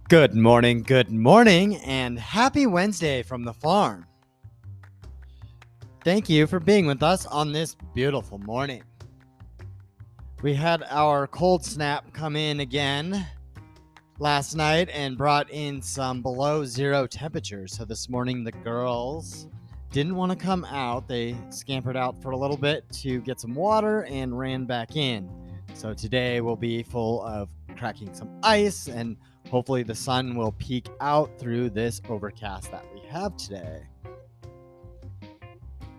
good morning, and happy Wednesday from the farm. Thank you for being with us on this beautiful morning. We had our cold snap come in again last night and brought in some below zero temperatures. So this morning, the girls didn't want to come out. They scampered out for a little bit to get some water and ran back in. So today will be full of cracking some ice, and hopefully the sun will peek out through this overcast that we have today.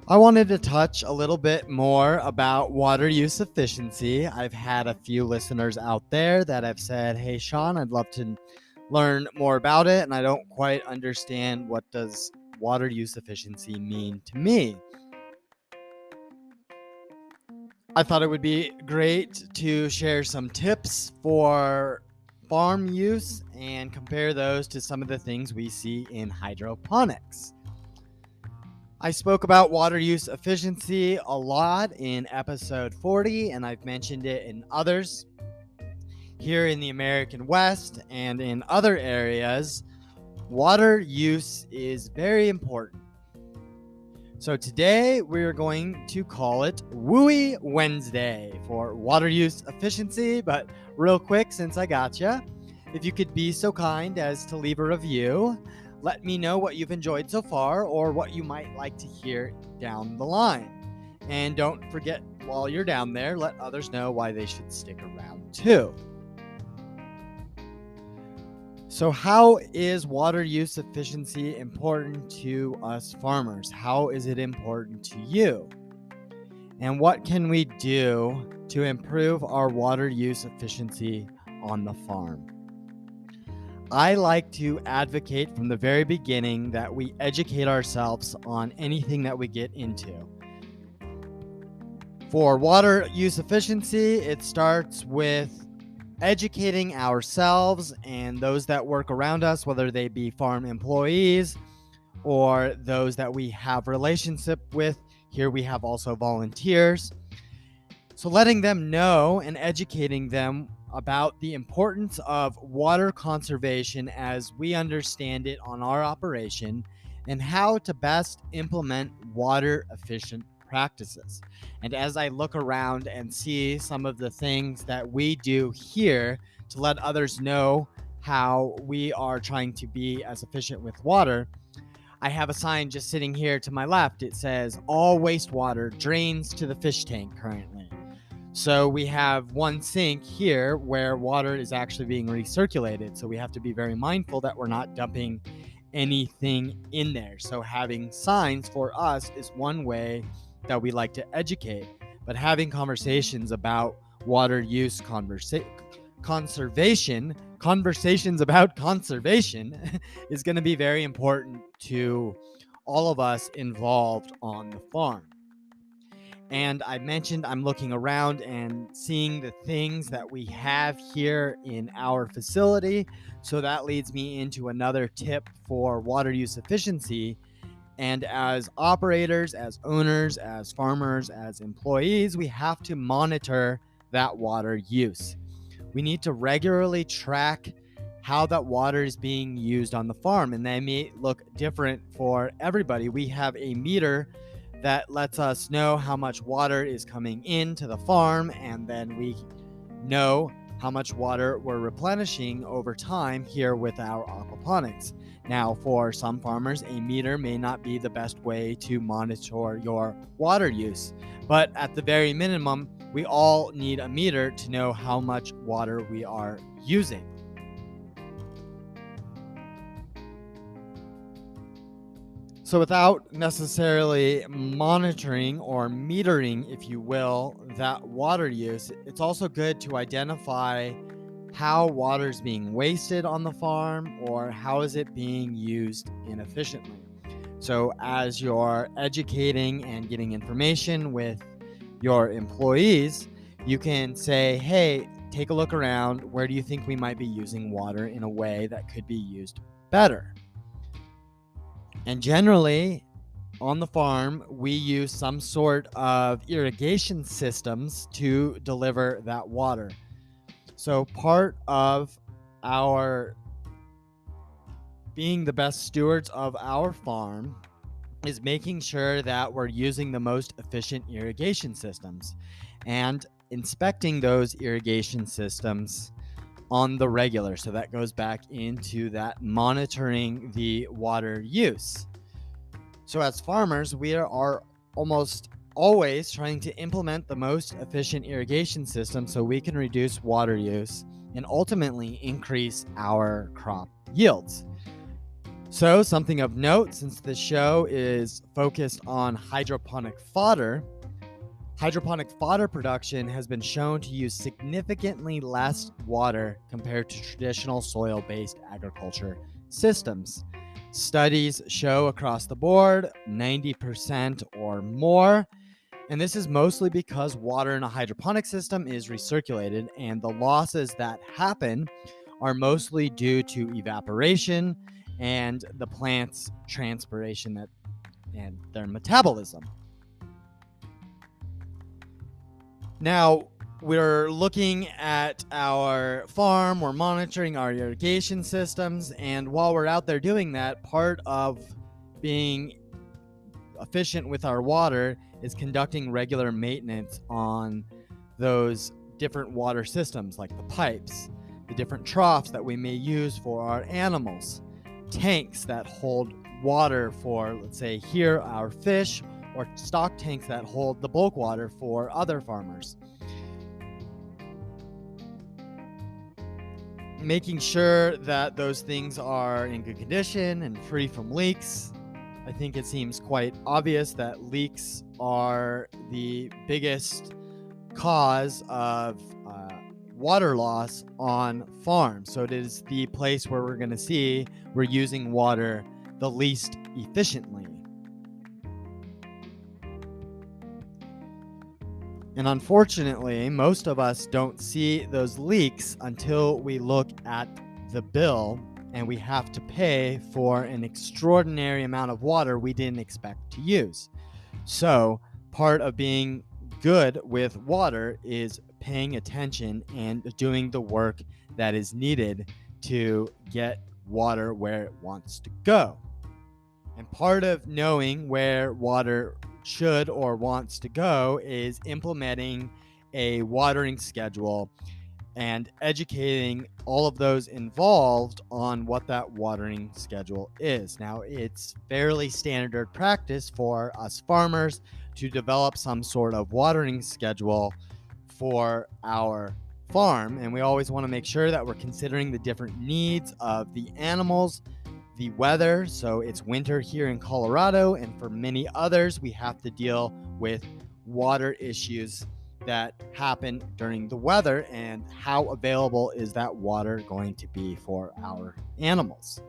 I wanted to touch a little bit more about water use efficiency. I've had a few listeners out there that have said, "Hey, Sean, I'd love to learn more about it, and I don't quite understand what does water use efficiency mean to me." I thought it would be great to share some tips for farm use and compare those to some of the things we see in hydroponics. I spoke about water use efficiency a lot in episode 40, and I've mentioned it in others. Here in the American West and in other areas, water use is very important. So today we're going to call it WUE Wednesday for water use efficiency. But real quick, since I gotcha, if you could be so kind as to leave a review, let me know what you've enjoyed so far or what you might like to hear down the line. And don't forget, while you're down there, let others know why they should stick around too. So how is water use efficiency important to us farmers? How is it important to you? And what can we do to improve our water use efficiency on the farm? I like to advocate from the very beginning that we educate ourselves on anything that we get into. For water use efficiency, it starts with educating ourselves and those that work around us, whether they be farm employees or those that we have relationship with. Here we have also volunteers. So letting them know and educating them about the importance of water conservation as we understand it on our operation and how to best implement water efficient practices. And as I look around and see some of the things that we do here to let others know how we are trying to be as efficient with water, I have a sign just sitting here to my left. It says all wastewater drains to the fish tank currently. So we have one sink here where water is actually being recirculated. So we have to be very mindful that we're not dumping anything in there. So having signs for us is one way that we like to educate. But having conversations about water use conversations about conservation is going to be very important to all of us involved on the farm. And I mentioned I'm looking around and seeing the things that we have here in our facility. So that leads me into another tip for water use efficiency. And as operators, as owners, as farmers, as employees, we have to monitor that water use. We need to regularly track how that water is being used on the farm, and they may look different for everybody. We have a meter that lets us know how much water is coming into the farm, and then we know how much water we're replenishing over time here with our aquaponics. Now, for some farmers, a meter may not be the best way to monitor your water use, but at the very minimum, we all need a meter to know how much water we are using. So without necessarily monitoring or metering, if you will, that water use, it's also good to identify how water is being wasted on the farm or how is it being used inefficiently. So as you're educating and getting information with your employees, you can say, hey, take a look around. Where do you think we might be using water in a way that could be used better? And generally, on the farm, we use some sort of irrigation systems to deliver that water. So part of our being the best stewards of our farm is making sure that we're using the most efficient irrigation systems and inspecting those irrigation systems on the regular. So that goes back into that monitoring the water use. So as farmers, we are almost always trying to implement the most efficient irrigation system so we can reduce water use and ultimately increase our crop yields. So, something of note, since the show is focused on hydroponic fodder production has been shown to use significantly less water compared to traditional soil-based agriculture systems. Studies show across the board 90% or more, and this is mostly because water in a hydroponic system is recirculated, and the losses that happen are mostly due to evaporation and the plant's transpiration and their metabolism. Now, we're looking at our farm, we're monitoring our irrigation systems, and while we're out there doing that, part of being efficient with our water is conducting regular maintenance on those different water systems, like the pipes, the different troughs that we may use for our animals, tanks that hold water for, let's say here, our fish, or stock tanks that hold the bulk water for other farmers. Making sure that those things are in good condition and free from leaks. I think it seems quite obvious that leaks are the biggest cause of water loss on farms. So it is the place where we're going to see we're using water the least efficiently. And unfortunately, most of us don't see those leaks until we look at the bill and we have to pay for an extraordinary amount of water we didn't expect to use. So part of being good with water is paying attention and doing the work that is needed to get water where it wants to go. And part of knowing where water should or wants to go is implementing a watering schedule and educating all of those involved on what that watering schedule is. Now, it's fairly standard practice for us farmers to develop some sort of watering schedule for our farm, and we always want to make sure that we're considering the different needs of the animals, the weather. So it's winter here in Colorado, and for many others, we have to deal with water issues that happen during the weather, and how available is that water going to be for our animals.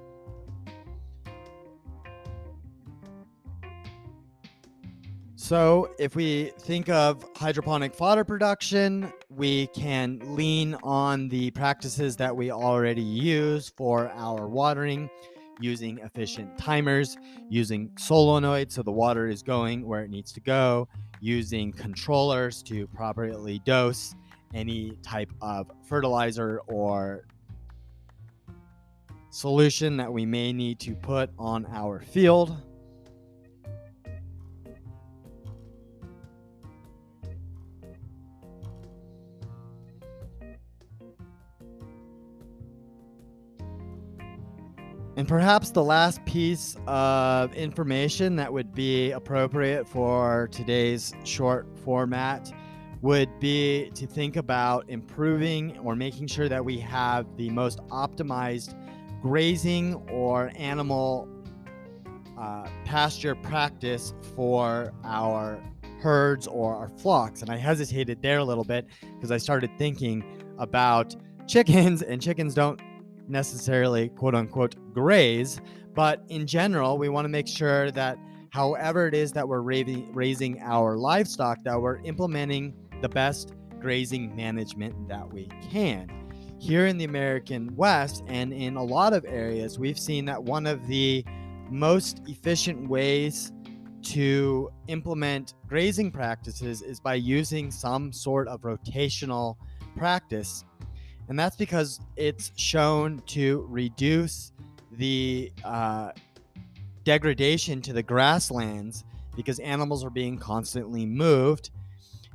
So if we think of hydroponic fodder production, we can lean on the practices that we already use for our watering, using efficient timers, using solenoids so the water is going where it needs to go, using controllers to properly dose any type of fertilizer or solution that we may need to put on our field. And perhaps the last piece of information that would be appropriate for today's short format would be to think about improving or making sure that we have the most optimized grazing or animal pasture practice for our herds or our flocks. And I hesitated there a little bit because I started thinking about chickens, and chickens don't necessarily quote unquote graze, but in general we want to make sure that however it is that we're raising our livestock, that we're implementing the best grazing management that we can. Here in the American West and in a lot of areas, we've seen that one of the most efficient ways to implement grazing practices is by using some sort of rotational practice. And that's because it's shown to reduce the degradation to the grasslands because animals are being constantly moved,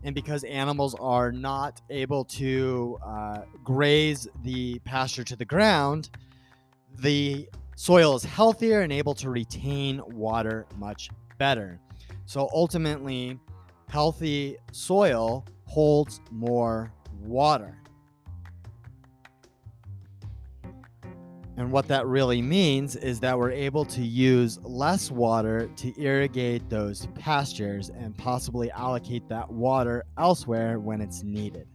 and because animals are not able to graze the pasture to the ground, the soil is healthier and able to retain water much better. So ultimately, healthy soil holds more water. And what that really means is that we're able to use less water to irrigate those pastures and possibly allocate that water elsewhere when it's needed.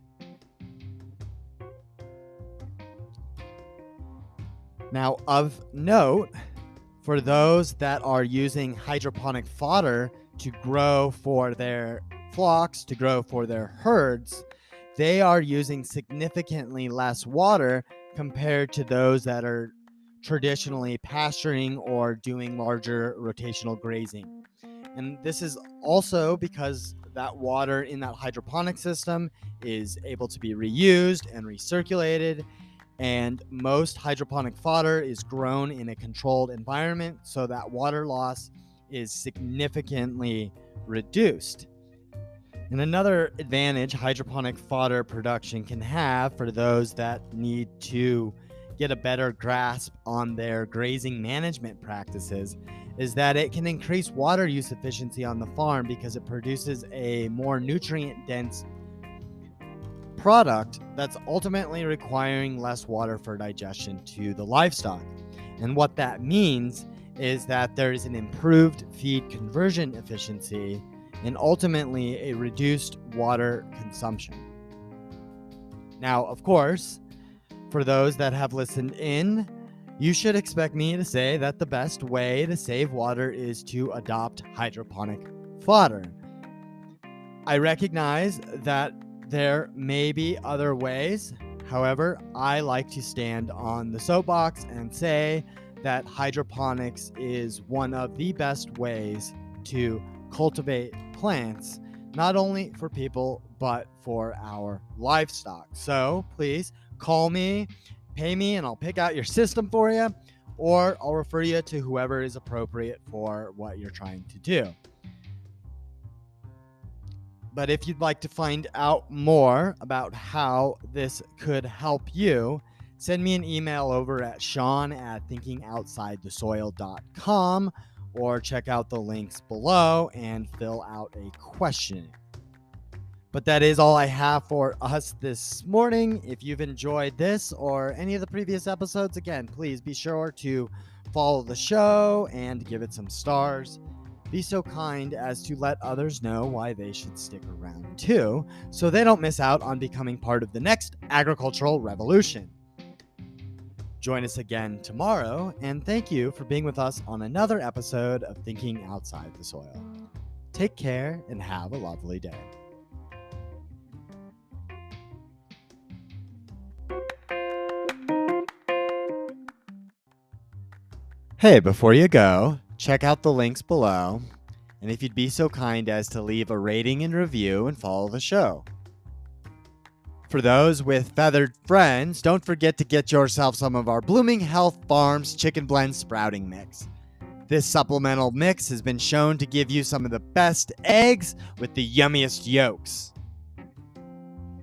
Now, of note, for those that are using hydroponic fodder to grow for their flocks, to grow for their herds, they are using significantly less water compared to those that are traditionally pasturing or doing larger rotational grazing. And this is also because that water in that hydroponic system is able to be reused and recirculated. And most hydroponic fodder is grown in a controlled environment, so that water loss is significantly reduced. And another advantage hydroponic fodder production can have for those that need to get a better grasp on their grazing management practices is that it can increase water use efficiency on the farm because it produces a more nutrient-dense product that's ultimately requiring less water for digestion to the livestock. And what that means is that there is an improved feed conversion efficiency and ultimately a reduced water consumption. Now, of course, for those that have listened in, you should expect me to say that the best way to save water is to adopt hydroponic fodder. I recognize that there may be other ways. However, I like to stand on the soapbox and say that hydroponics is one of the best ways to cultivate plants, not only for people, but for our livestock. So please call me, pay me, and I'll pick out your system for you, or I'll refer you to whoever is appropriate for what you're trying to do. But if you'd like to find out more about how this could help you, send me an email over at sean@thinkingoutsidethesoil.com or check out the links below and fill out a questionnaire. But that is all I have for us this morning. If you've enjoyed this or any of the previous episodes, again, please be sure to follow the show and give it some stars. Be so kind as to let others know why they should stick around too, so they don't miss out on becoming part of the next agricultural revolution. Join us again tomorrow, and thank you for being with us on another episode of Thinking Outside the Soil. Take care and have a lovely day. Hey, before you go, check out the links below, and if you'd be so kind as to leave a rating and review and follow the show. For those with feathered friends, don't forget to get yourself some of our Blooming Health Farms Chicken Blend Sprouting Mix. This supplemental mix has been shown to give you some of the best eggs with the yummiest yolks.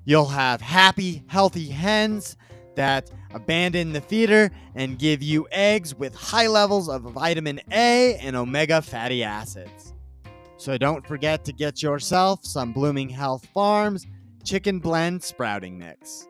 You'll have happy, healthy hens that abandon the feeder and give you eggs with high levels of vitamin A and omega fatty acids. So don't forget to get yourself some Blooming Health Farms Chicken Blend Sprouting Mix.